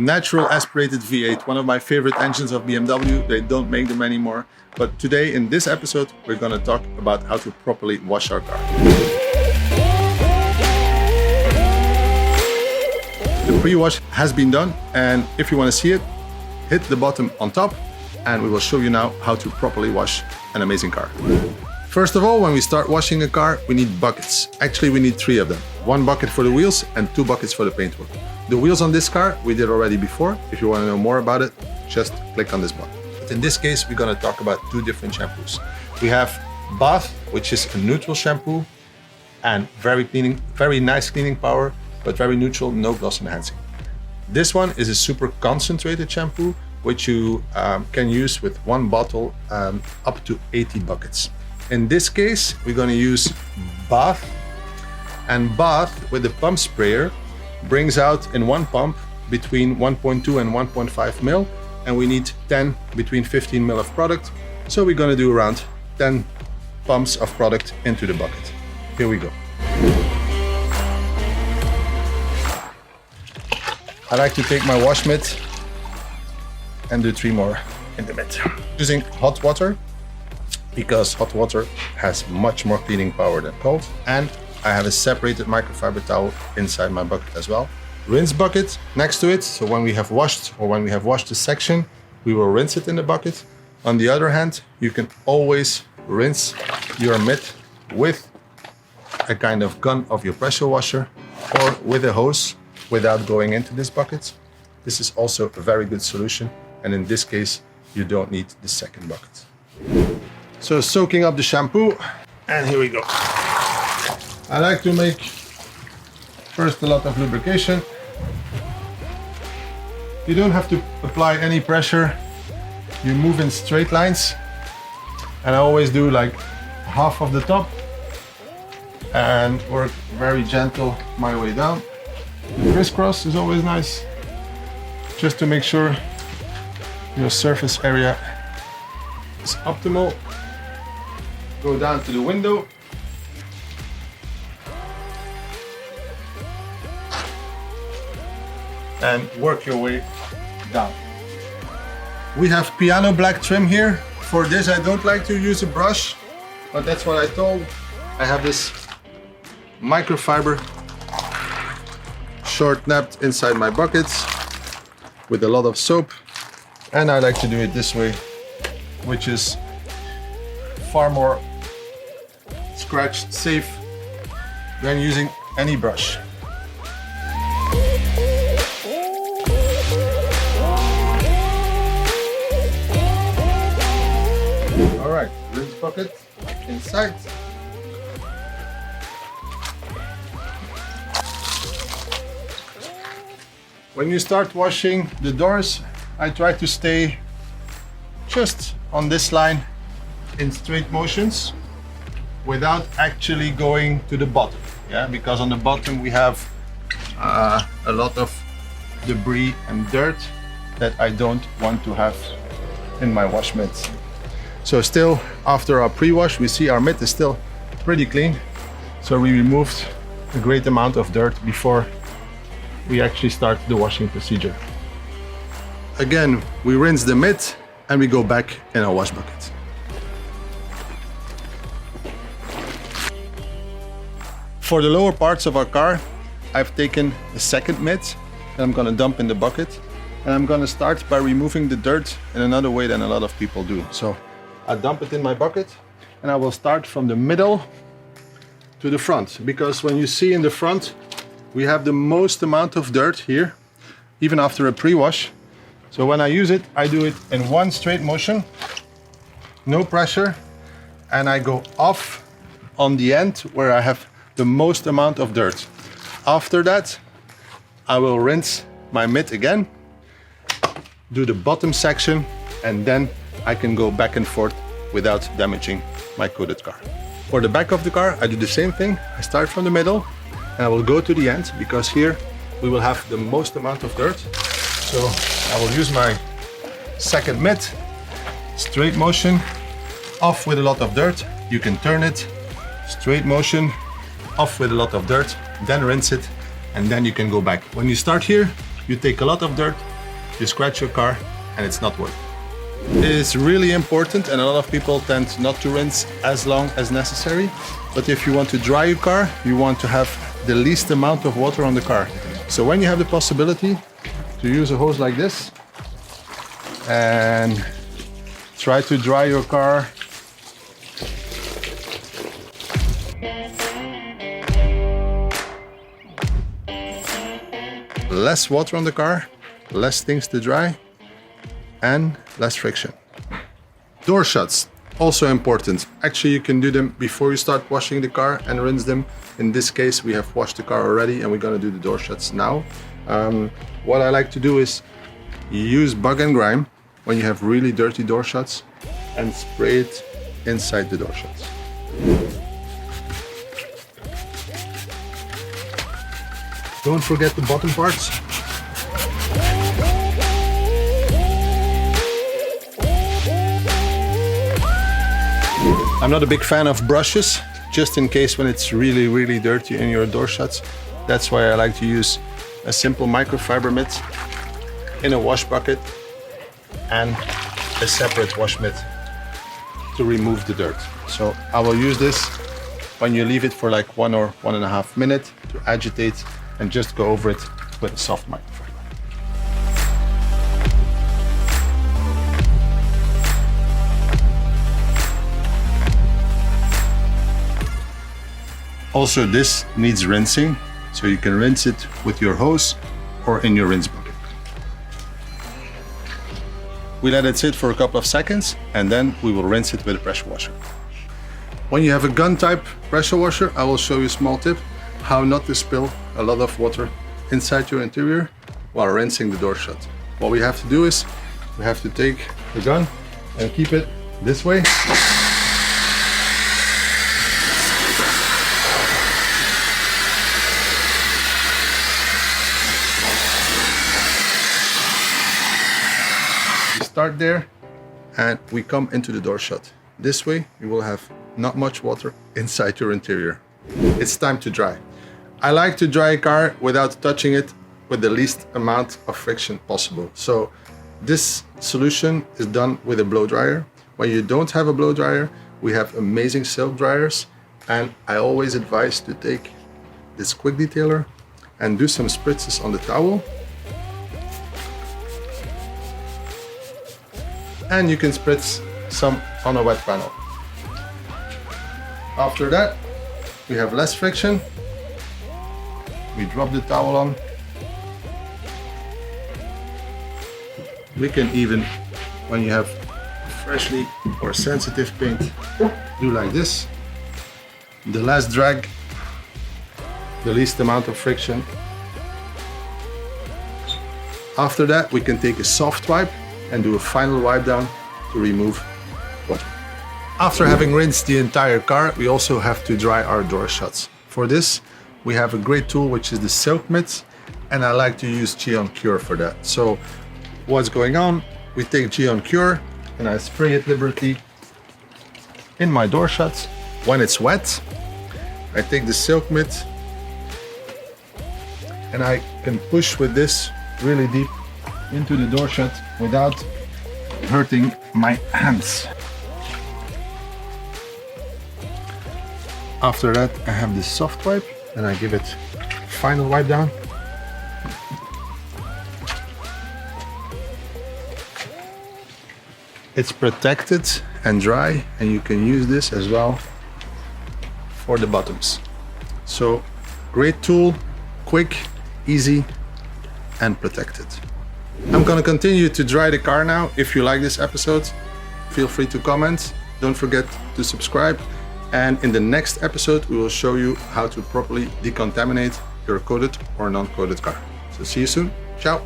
natural aspirated V8, one of my favorite engines of BMW. They don't make them anymore. But today in this episode, we're gonna talk about how to properly wash our car. The pre-wash has been done, and if you wanna see it, hit the button on top, and we will show you now how to properly wash an amazing car. First of all, when we start washing a car, we need buckets. Actually, we need 3 of them. 1 bucket for the wheels and 2 buckets for the paintwork. The wheels on this car, we did already before. If you want to know more about it, just click on this button. But in this case, we're going to talk about 2 different shampoos. We have Bath, which is a neutral shampoo and very nice cleaning power, but very neutral, no gloss enhancing. This one is a super concentrated shampoo, which you can use with 1 bottle up to 80 buckets. In this case, we're going to use Bath, and Bath with the pump sprayer brings out in 1 pump between 1.2 and 1.5 mil, and we need between 15 mil of product. So we're going to do around 10 pumps of product into the bucket. Here we go. I like to take my wash mitt and do 3 more in the mitt. Using hot water, because hot water has much more cleaning power than cold. And I have a separated microfiber towel inside my bucket as well. Rinse bucket next to it. So when we have washed the section, we will rinse it in the bucket. On the other hand, you can always rinse your mitt with a kind of gun of your pressure washer or with a hose without going into this bucket. This is also a very good solution. And in this case, you don't need the second bucket. So soaking up the shampoo, and here we go. I like to make first a lot of lubrication. You don't have to apply any pressure. You move in straight lines. And I always do like half of the top and work very gentle my way down. The crisscross is always nice, just to make sure your surface area is optimal. Go down to the window. And work your way down. We have piano black trim here. For this, I don't like to use a brush, but that's what I told. I have this microfiber short napped inside my buckets with a lot of soap. And I like to do it this way, which is far more scratch safe than using any brush. All right, rinse bucket inside. When you start washing the doors, I try to stay just on this line in straight motions without actually going to the bottom. Yeah, because on the bottom we have a lot of debris and dirt that I don't want to have in my wash mitt. So still, after our pre-wash, we see our mitt is still pretty clean. So we removed a great amount of dirt before we actually start the washing procedure. Again, we rinse the mitt and we go back in our wash bucket. For the lower parts of our car, I've taken a second mitt that I'm gonna dump in the bucket. And I'm gonna start by removing the dirt in another way than a lot of people do. So I dump it in my bucket and I will start from the middle to the front. Because when you see in the front, we have the most amount of dirt here, even after a pre-wash. So when I use it, I do it in 1 straight motion, no pressure, and I go off on the end where I have the most amount of dirt. After that, I will rinse my mitt again, do the bottom section, and then I can go back and forth without damaging my coated car. For the back of the car, I do the same thing. I start from the middle and I will go to the end because here we will have the most amount of dirt. So I will use my second mitt, straight motion, off with a lot of dirt. You can turn it, straight motion, off with a lot of dirt, then rinse it, and then you can go back. When you start here, you take a lot of dirt, you scratch your car and it's not working. It's really important, and a lot of people tend not to rinse as long as necessary. But if you want to dry your car, you want to have the least amount of water on the car. So when you have the possibility to use a hose like this and try to dry your car less water on the car, less things to dry, and less friction. Door shuts, also important. Actually, you can do them before you start washing the car and rinse them. In this case, we have washed the car already and we're gonna do the door shuts now. What I like to do is use bug and grime when you have really dirty door shuts and spray it inside the door shuts. Don't forget the bottom parts. I'm not a big fan of brushes, just in case when it's really, really dirty in your door shuts. That's why I like to use a simple microfiber mitt in a wash bucket and a separate wash mitt to remove the dirt. So I will use this when you leave it for like 1 or 1.5 minutes to agitate and just go over it with a soft microfiber. Also, this needs rinsing, so you can rinse it with your hose or in your rinse bucket. We let it sit for a couple of seconds and then we will rinse it with a pressure washer. When you have a gun type pressure washer, I will show you a small tip how not to spill a lot of water inside your interior while rinsing the door shut. What we have to do is we have to take the gun and keep it this way. Start there and we come into the door shut. This way you will have not much water inside your interior. It's time to dry. I like to dry a car without touching it with the least amount of friction possible. So this solution is done with a blow dryer. When you don't have a blow dryer, we have amazing silk dryers, and I always advise to take this quick detailer and do some spritzes on the towel. And you can spritz some on a wet panel. After that, we have less friction. We drop the towel on. We can even, when you have freshly or sensitive paint, do like this. The less drag, the least amount of friction. After that, we can take a soft wipe and do a final wipe down to remove water. After having rinsed the entire car, we also have to dry our door shuts. For this, we have a great tool, which is the silk mitts, and I like to use GYEON Cure for that. So what's going on? We take GYEON Cure and I spray it liberally in my door shuts. When it's wet, I take the silk mitt and I can push with this really deep into the door shut without hurting my hands. After that, I have this soft wipe and I give it final wipe down. It's protected and dry, and you can use this as well for the bottoms. So great tool, quick, easy, and protected. I'm gonna continue to dry the car now. If you like this episode, feel free to comment. Don't forget to subscribe. And in the next episode, we will show you how to properly decontaminate your coated or non-coated car. So see you soon. Ciao.